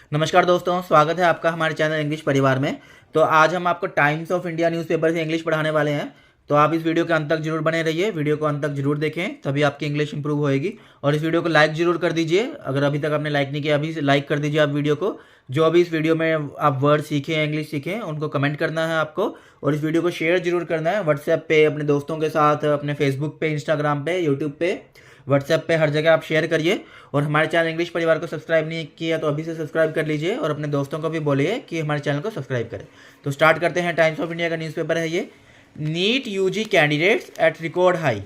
नमस्कार दोस्तों, स्वागत है आपका हमारे चैनल इंग्लिश परिवार में। तो आज हम आपको टाइम्स ऑफ इंडिया न्यूज़पेपर से इंग्लिश पढ़ाने वाले हैं। तो आप इस वीडियो के अंत तक जरूर बने रहिए, वीडियो को अंत तक जरूर देखें, तभी आपकी इंग्लिश इंप्रूव होएगी। और इस वीडियो को लाइक जरूर कर दीजिए, अगर अभी तक आपने लाइक नहीं किया अभी लाइक कर दीजिए आप वीडियो को। जो अभी इस वीडियो में आप वर्ड सीखें, इंग्लिश सीखें, उनको कमेंट करना है आपको। और इस वीडियो को शेयर जरूर करना है व्हाट्सएप पे, अपने दोस्तों के साथ, अपने फेसबुक पे, इंस्टाग्राम पे, यूट्यूब पे, व्हाट्सएप पे, हर जगह आप शेयर करिए। और हमारे चैनल इंग्लिश परिवार को सब्सक्राइब नहीं किया तो अभी से सब्सक्राइब कर लीजिए और अपने दोस्तों को भी बोलिए कि हमारे चैनल को सब्सक्राइब करें। तो स्टार्ट करते हैं। टाइम्स ऑफ इंडिया का न्यूज़पेपर है ये। NEET UG candidates at record high,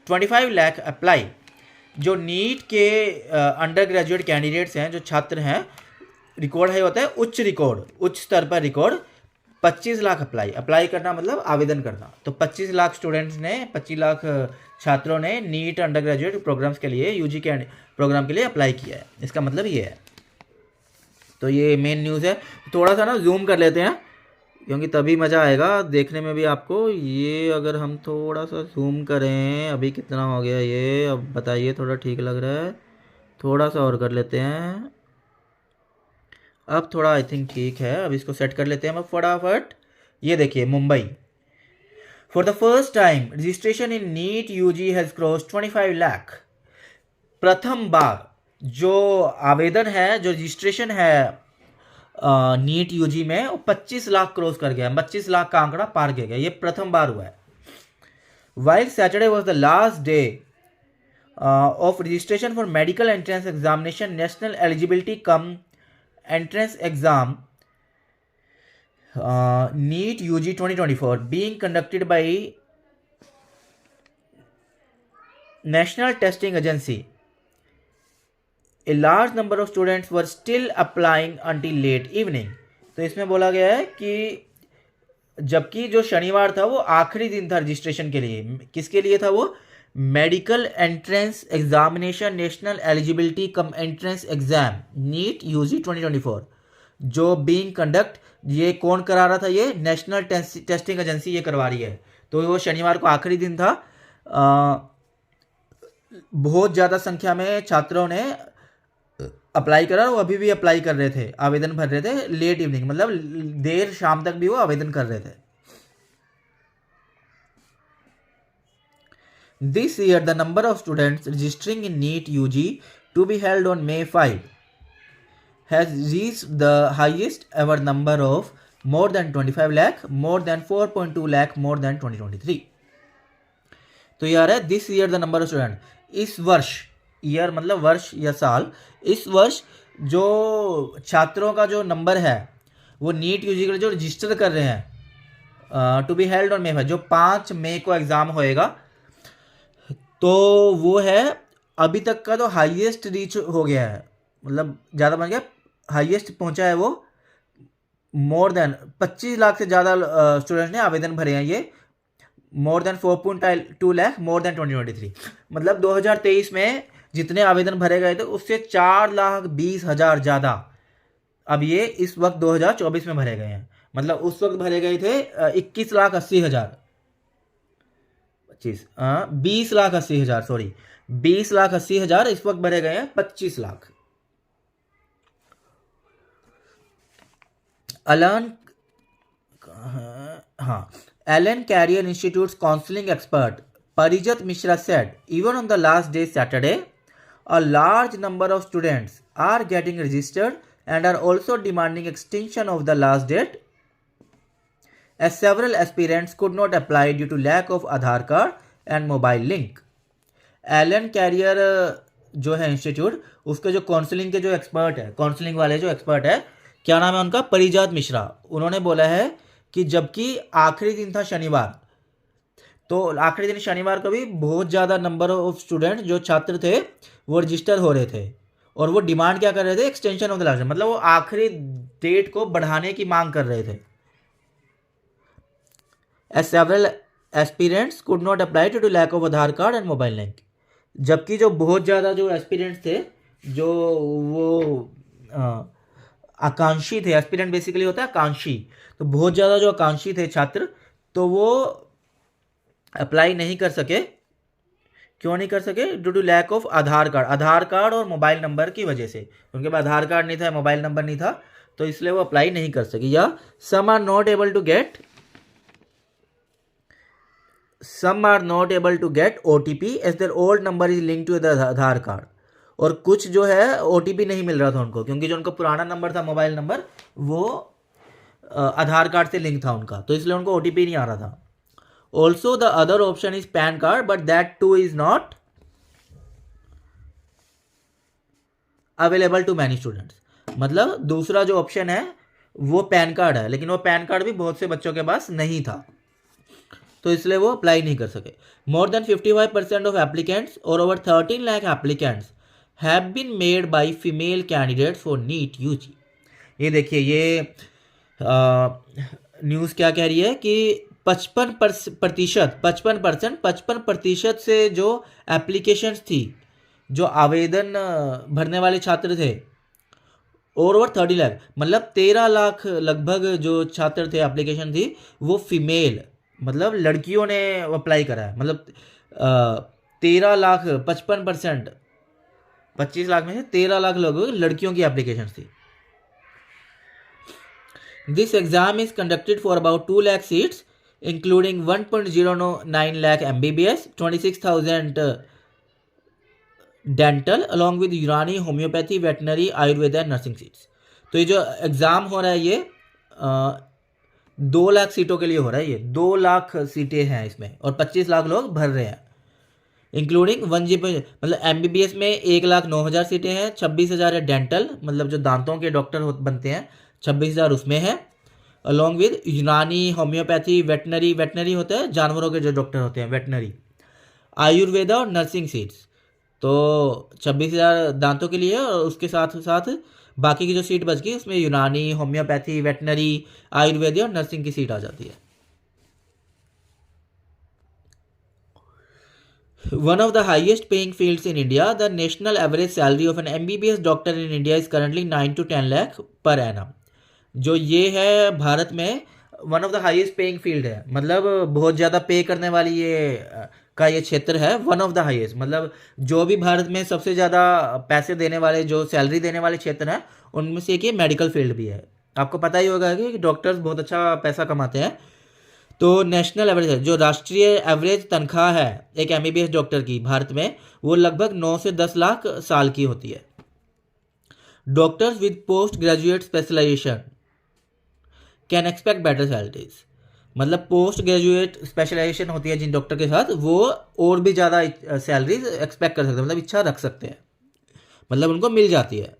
25 lakh apply. जो नीट के अंडर ग्रेजुएट कैंडिडेट्स हैं, जो छात्र हैं, रिकॉर्ड हाई होता है उच्च स्तर पर रिकॉर्ड। 25 लाख अप्लाई करना मतलब आवेदन करना। तो 25 लाख स्टूडेंट्स ने, 25 लाख छात्रों ने नीट अंडर ग्रेजुएट प्रोग्राम्स के लिए, यूजी के प्रोग्राम के लिए अप्लाई किया है। इसका मतलब ये है। तो ये मेन न्यूज़ है। थोड़ा सा ना जूम कर लेते हैं क्योंकि तभी मज़ा आएगा देखने में भी आपको। ये अगर हम थोड़ा सा जूम करें, अभी कितना हो गया ये, अब बताइए थोड़ा ठीक लग रहा है? थोड़ा सा और कर लेते हैं। अब थोड़ा आई थिंक ठीक है। अब इसको सेट कर लेते हैं हम फटाफट। ये देखिए, Mumbai, for the first time registration in NEET UG has cross 25 lakh. प्रथम बार जो आवेदन है, जो रजिस्ट्रेशन है नीट यूजी में, वो 25 लाख क्रॉस कर गया, 25 लाख का आंकड़ा पार किया गया। ये प्रथम बार हुआ है। While Saturday was the last day of registration for medical entrance examination, national eligibility cum entrance exam NEET UG 2024 being conducted by National Testing Agency, a large number of students were still applying until late evening। तो इसमें बोला गया है कि जबकि जो शनिवार था वो आखिरी दिन था रजिस्ट्रेशन के लिए। किसके लिए था वो? Medical entrance examination, national eligibility cum entrance exam NEET UG 2024 जो बीइंग कंडक्ट, ये कौन करा रहा था? ये नेशनल टेस्टिंग एजेंसी ये करवा रही है। तो वो शनिवार को आखिरी दिन था। बहुत ज़्यादा संख्या में छात्रों ने अप्लाई करा, वो अभी भी अप्लाई कर रहे थे, आवेदन भर रहे थे। लेट इवनिंग मतलब देर शाम तक भी वो आवेदन कर रहे थे। This year the number of students registering in NEET UG to be held on May 5 has reached the highest ever number of more than 25 lakh, more than 4.2 lakh, more than 2023। तो यार है this year the number of student, इस वर्ष, year मतलब वर्ष या साल, इस वर्ष जो छात्रों का जो नंबर है वो नीट यूजी के लिए जो रजिस्टर कर रहे हैं, to be held on May 5, जो 5 मई को एग्ज़ाम होएगा, तो वो है अभी तक का तो हाईएस्ट रीच हो गया है, मतलब ज़्यादा बन गया, हाईएस्ट पहुंचा है वो। मोर देन 25 लाख से ज़्यादा स्टूडेंट्स ने आवेदन भरे हैं। ये more than 4.2 lakh, more than 2023। मतलब 2023 में जितने आवेदन भरे गए थे उससे 4,20,000 ज़्यादा अब ये इस वक्त 2024 में भरे गए हैं। मतलब उस वक्त भरे गए थे 21,80,000, 20,80,000, सॉरी 20,80,000। इस वक्त भरे गए हैं 25 lakh. Allen Career Institute's counseling expert Parijat Mishra said, even on the last day Saturday, a large number of students are getting registered and are also demanding extension of the last date, as several aspirants could not apply due to lack of Aadhaar card and mobile link। Allen Career जो है institute, उसके जो counselling के जो expert है, counselling वाले जो expert है, क्या नाम है उनका? परिजात मिश्रा। उन्होंने बोला है कि जबकि आखिरी दिन था शनिवार, तो आखिरी दिन शनिवार को भी बहुत ज़्यादा नंबर ऑफ स्टूडेंट जो छात्र थे वो रजिस्टर हो रहे थे और वो डिमांड क्या कर रहे थे? एक्सटेंशन ऑफ द लास्ट, मतलब वो आखिरी डेट को बढ़ाने की मांग कर रहे थे। As several aspirants could not apply to lack of Aadhaar card and mobile link. जबकि जो बहुत ज़्यादा जो एस्पिरेंट्स थे, जो वो आकांक्षी थे, एस्पिरेंट बेसिकली होता है आकांक्षी, तो बहुत ज़्यादा जो आकांक्षी थे छात्र, तो वो अप्लाई नहीं कर सके क्यों नहीं कर सके? Due to lack of Aadhaar card, Aadhaar card और मोबाइल नंबर की वजह से। उनके पास आधार कार्ड नहीं था, मोबाइल नंबर नहीं था, तो इसलिए वो अप्लाई नहीं कर सके। या some are not able to get OTP as their old number is link to the Aadhaar card. और कुछ जो है OTP नहीं मिल रहा था उनको, क्योंकि जो उनका पुराना नंबर था मोबाइल नंबर, वो आधार कार्ड से लिंक था उनका, तो इसलिए उनको OTP नहीं आ रहा था। Also the other option is PAN card, but that too is not available to many students. मतलब दूसरा जो ऑप्शन है वो पैन कार्ड है, लेकिन वो पैन कार्ड भी बहुत से बच्चों के पास नहीं था, तो इसलिए वो अप्लाई नहीं कर सके। मोर देन 55% ऑफ एप्लीकेंट्स और over 13 lakh applicants have been made by female candidates for NEET UG। ये देखिए, ये न्यूज़ क्या कह रही है कि 55% से जो एप्लीकेशंस थी, जो आवेदन भरने वाले छात्र थे, और ओवर 30 लाख, मतलब 13 लाख लगभग जो छात्र थे, एप्लीकेशन थी, वो फीमेल, मतलब लड़कियों ने अप्लाई करा है। मतलब 13 लाख, 55%, 25 लाख में से 13 लाख लोगों लड़कियों की एप्लीकेशन थी। This exam is conducted for about 2 lakh seats including 1.09 lakh MBBS, 26,000 dental along with Unani, homeopathy, veterinary, Ayurveda, nursing seats. तो ये जो एग्ज़ाम हो रहा है ये 2 लाख सीटों के लिए हो रहा है। ये 2 लाख सीटें हैं इसमें, और 25 लाख लोग भर रहे हैं, इंक्लूडिंग 1 मतलब MBBS में 1,09,000 सीटें हैं, 26,000 है डेंटल, मतलब जो दांतों के डॉक्टर बनते हैं, 26,000 उसमें है, along with Unani, homeopathy, veterinary होता है जानवरों के जो डॉक्टर होते हैं, वेटनरी, आयुर्वेदा और नर्सिंग सीट्स। तो 26,000 दांतों के लिए, और उसके साथ साथ बाकी की जो सीट बच गई उसमें यूनानी, होम्योपैथी, वेटनरी, आयुर्वेद और नर्सिंग की सीट आ जाती है। One of the highest paying fields in India, the national average salary of an MBBS doctor in India is currently 9 to 10 lakh per annum। जो ये है भारत में one of the highest paying field है, मतलब बहुत ज़्यादा पे करने वाली ये क्षेत्र है। वन ऑफ द हाईएस्ट, मतलब जो भी भारत में सबसे ज़्यादा पैसे देने वाले, जो सैलरी देने वाले क्षेत्र हैं, उनमें से एक ये मेडिकल फील्ड भी है। आपको पता ही होगा कि डॉक्टर्स बहुत अच्छा पैसा कमाते हैं। तो नेशनल एवरेज है, जो राष्ट्रीय एवरेज तनख्वाह है एक MBBS डॉक्टर की भारत में, वो लगभग 9 से 10 लाख साल की होती है। Doctors with post graduate specialisation can expect better salaries, मतलब पोस्ट ग्रेजुएट स्पेशलाइजेशन होती है जिन डॉक्टर के साथ, वो और भी ज़्यादा सैलरीज एक्सपेक्ट कर सकते हैं, मतलब इच्छा रख सकते हैं, मतलब उनको मिल जाती है।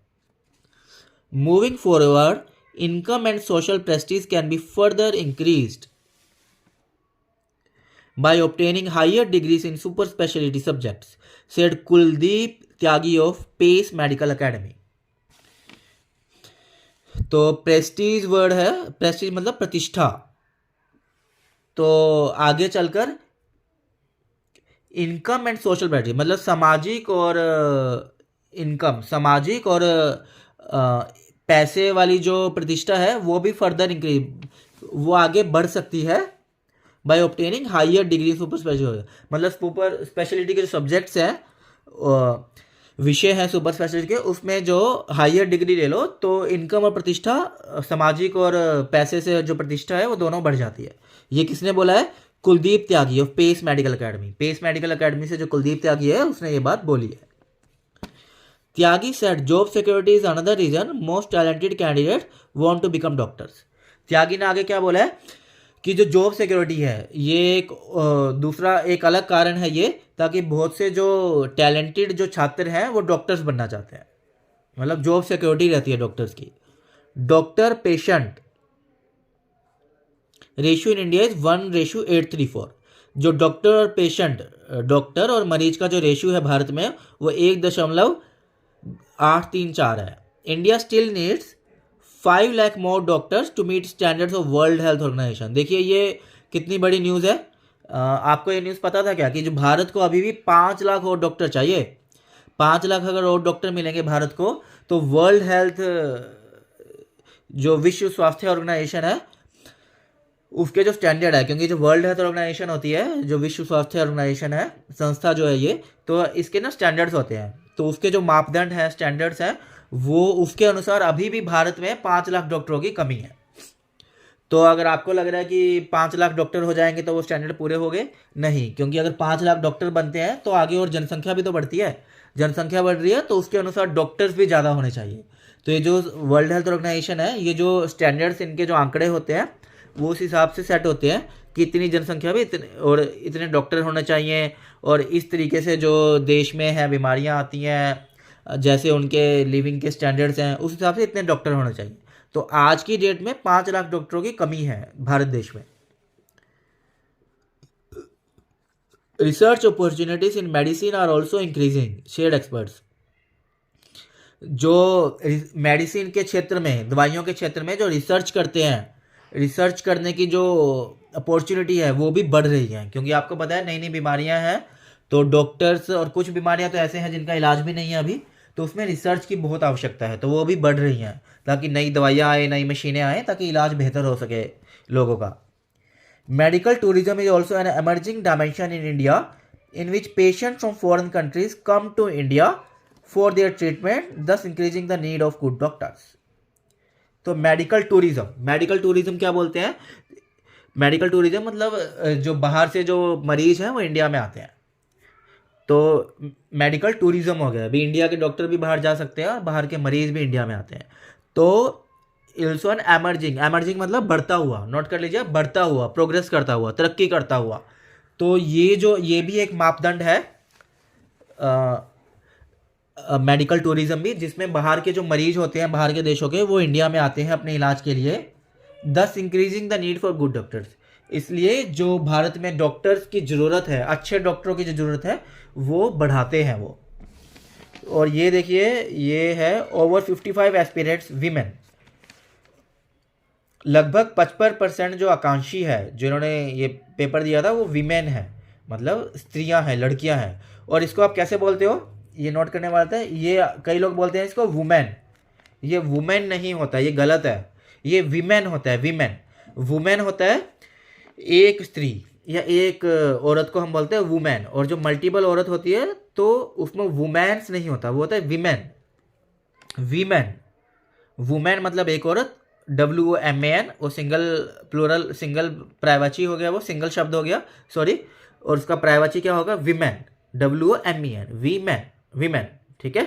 Moving forward, income and social Prestige can be further increased by obtaining higher degrees in super specialty subjects, said Kuldeep Tyagi of Pace Medical Academy। तो प्रेस्टीज वर्ड है, प्रेस्टीज मतलब प्रतिष्ठा। तो आगे चलकर इनकम एंड सोशल प्रेस्टीज मतलब सामाजिक और इनकम, सामाजिक और पैसे वाली जो प्रतिष्ठा है वो भी फर्दर इंक्रीज, वो आगे बढ़ सकती है by obtaining higher degree super speciality. मतलब सुपर स्पेशलिटी के जो सब्जेक्ट्स हैं, विषय हैं सुपर स्पेशलिटी के, उसमें जो हायर डिग्री ले लो तो इनकम और प्रतिष्ठा, सामाजिक और पैसे से जो प्रतिष्ठा है वो दोनों बढ़ जाती है। ये किसने बोला है? Kuldeep Tyagi of Pace medical academy. Pace medical academy से जो कुलदीप त्यागी है उसने ये बात बोली है। Tyagi said job security is another reason most talented candidate want to become doctors. Tyagi ने आगे क्या बोला है कि जो जॉब सिक्योरिटी है ये एक दूसरा एक अलग कारण है ये, ताकि बहुत से जो टैलेंटेड जो छात्र हैं वो डॉक्टर्स बनना चाहते हैं, मतलब जॉब सिक्योरिटी रहती है डॉक्टर्स की। Doctor patient ratio in India is 1:834। जो डॉक्टर और पेशेंट, डॉक्टर और मरीज का जो रेशियो है भारत में वो 1.834 है। India still needs 5 lakh more doctors to meet standards of World Health Organization. देखिए ये कितनी बड़ी न्यूज़ है। आपको ये न्यूज़ पता था क्या कि जो भारत को अभी भी 5 लाख और डॉक्टर चाहिए। 5 लाख अगर और डॉक्टर मिलेंगे भारत को तो वर्ल्ड हेल्थ, जो विश्व स्वास्थ्य ऑर्गेनाइजेशन है, उसके जो स्टैंडर्ड है, क्योंकि जो वर्ल्ड हेल्थ ऑर्गेनाइजेशन होती है, जो विश्व स्वास्थ्य ऑर्गेनाइजेशन है, संस्था जो है ये, तो इसके ना स्टैंडर्ड्स होते हैं। तो उसके जो मापदंड हैं, स्टैंडर्ड्स हैं, वो उसके अनुसार अभी भी भारत में 5 लाख डॉक्टरों की कमी है। तो अगर आपको लग रहा है कि 5 लाख डॉक्टर हो जाएंगे तो वो स्टैंडर्ड पूरे हो गए, नहीं, क्योंकि अगर 5 लाख डॉक्टर बनते हैं तो आगे और जनसंख्या भी तो बढ़ती है, जनसंख्या बढ़ रही है, तो उसके अनुसार डॉक्टर्स भी ज़्यादा होने चाहिए। तो ये जो वर्ल्ड हेल्थ ऑर्गेनाइजेशन है, ये जो स्टैंडर्ड्स, इनके जो आंकड़े होते हैं वो उस हिसाब से सेट होते हैं कि इतनी जनसंख्या भी इतने और इतने डॉक्टर होने चाहिए, और इस तरीके से जो देश में है बीमारियां आती हैं, जैसे उनके लिविंग के स्टैंडर्ड्स हैं, उस हिसाब से इतने डॉक्टर होने चाहिए। तो आज की डेट में 5 लाख डॉक्टरों की कमी है भारत देश में। Research opportunities in medicine are also increasing, shared experts. जो मेडिसिन के क्षेत्र में, दवाइयों के क्षेत्र में जो रिसर्च करते हैं, रिसर्च करने की जो अपॉर्चुनिटी है वो भी बढ़ रही है, क्योंकि आपको पता है नई नई बीमारियां हैं, तो डॉक्टर्स, और कुछ बीमारियां तो ऐसे हैं जिनका इलाज भी नहीं है अभी, तो उसमें रिसर्च की बहुत आवश्यकता है, तो वो भी बढ़ रही हैं, ताकि नई दवाइयाँ आए, नई मशीनें आए, ताकि इलाज बेहतर हो सके लोगों का। Medical tourism is also an emerging dimension in India, in which patient from foreign countries come to India for their treatment, thus increasing the need of good doctors. तो मेडिकल टूरिज्म, मेडिकल टूरिज्म क्या बोलते हैं? Medical tourism मतलब जो बाहर से जो मरीज हैं वो इंडिया में आते हैं, तो मेडिकल टूरिज्म हो गया। अभी इंडिया के डॉक्टर भी बाहर जा सकते हैं और बाहर के मरीज भी इंडिया में आते हैं। तो इल्सो एन एमर्जिंग, एमर्जिंग मतलब बढ़ता हुआ, नोट कर लीजिए, बढ़ता हुआ, प्रोग्रेस करता हुआ, तरक्की करता हुआ। तो ये भी एक मापदंड है मेडिकल टूरिज्म भी, जिसमें बाहर के जो मरीज होते हैं बाहर के देशों के, वो इंडिया में आते हैं अपने इलाज के लिए, दस increasing the need for good doctors. इसलिए जो भारत में डॉक्टर्स की ज़रूरत है, अच्छे डॉक्टरों की जो ज़रूरत है, वो बढ़ाते हैं वो। और ये देखिए, ये है ओवर 55 एस्पिरेंट्स वीमेन, लगभग 55% जो आकांक्षी है, जिन्होंने ये पेपर दिया था, वो वीमेन है, मतलब स्त्रियां हैं, लड़कियां हैं। और इसको आप कैसे बोलते हो, ये नोट करने वाला है। ये कई लोग बोलते हैं इसको वुमेन, ये वुमेन नहीं होता, ये गलत है, ये वीमेन होता है, वीमेन। वुमेन होता है एक स्त्री या एक औरत को हम बोलते हैं वुमेन, और जो मल्टीपल औरत होती है तो उसमें वुमेन्स नहीं होता, वो होता है वीमेन। वीमेन, वुमेन मतलब एक औरत, WOMAN, वो सिंगल प्लूरल, सिंगल प्राइवाची हो गया, वो सिंगल शब्द हो गया, सॉरी, और उसका प्राइवाची क्या होगा? विमेन, WOMEN, वीमेन, वीमेन, ठीक है।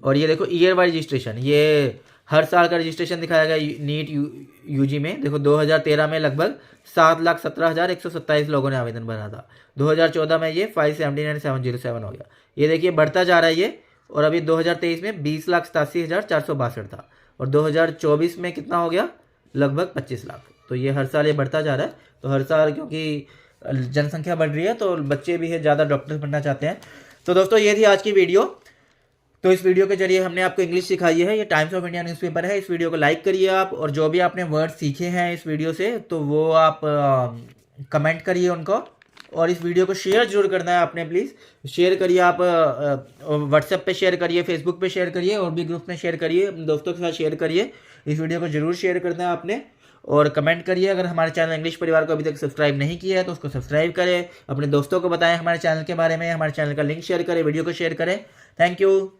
और ये देखो ईयर वाइज रजिस्ट्रेशन, ये हर साल का रजिस्ट्रेशन दिखाया गया नीट यूजी में। देखो 2013 में लगभग 7,17,127 लोगों ने आवेदन भरा था, 2014 में ये 579,707 हो गया। ये देखिए बढ़ता जा रहा है ये, और अभी 2023 में 20,87,462 था, और 2024 में कितना हो गया? लगभग 25 लाख। तो ये हर साल ये बढ़ता जा रहा है। तो हर साल क्योंकि जनसंख्या बढ़ रही है तो बच्चे भी है, ज़्यादा डॉक्टर बनना चाहते हैं। तो दोस्तों ये थी आज की वीडियो। तो इस वीडियो के जरिए हमने आपको इंग्लिश सिखाई है, ये टाइम्स ऑफ इंडिया न्यूज़पेपर है। इस वीडियो को लाइक करिए आप, और जो भी आपने वर्ड सीखे हैं इस वीडियो से, तो वो आप कमेंट करिए उनको, और इस वीडियो को शेयर जरूर करना है आपने, प्लीज़ शेयर करिए आप, व्हाट्सएप पे शेयर करिए, फेसबुक पे शेयर करिए, और भी ग्रुप में शेयर करिए, दोस्तों के साथ शेयर करिए। इस वीडियो को जरूर शेयर करना है आपने, और कमेंट करिए। अगर हमारे चैनल इंग्लिश परिवार को अभी तक सब्सक्राइब नहीं किया है तो उसको सब्सक्राइब करें, अपने दोस्तों को बताएं हमारे चैनल के बारे में, हमारे चैनल का लिंक शेयर करें, वीडियो को शेयर करें। Thank you.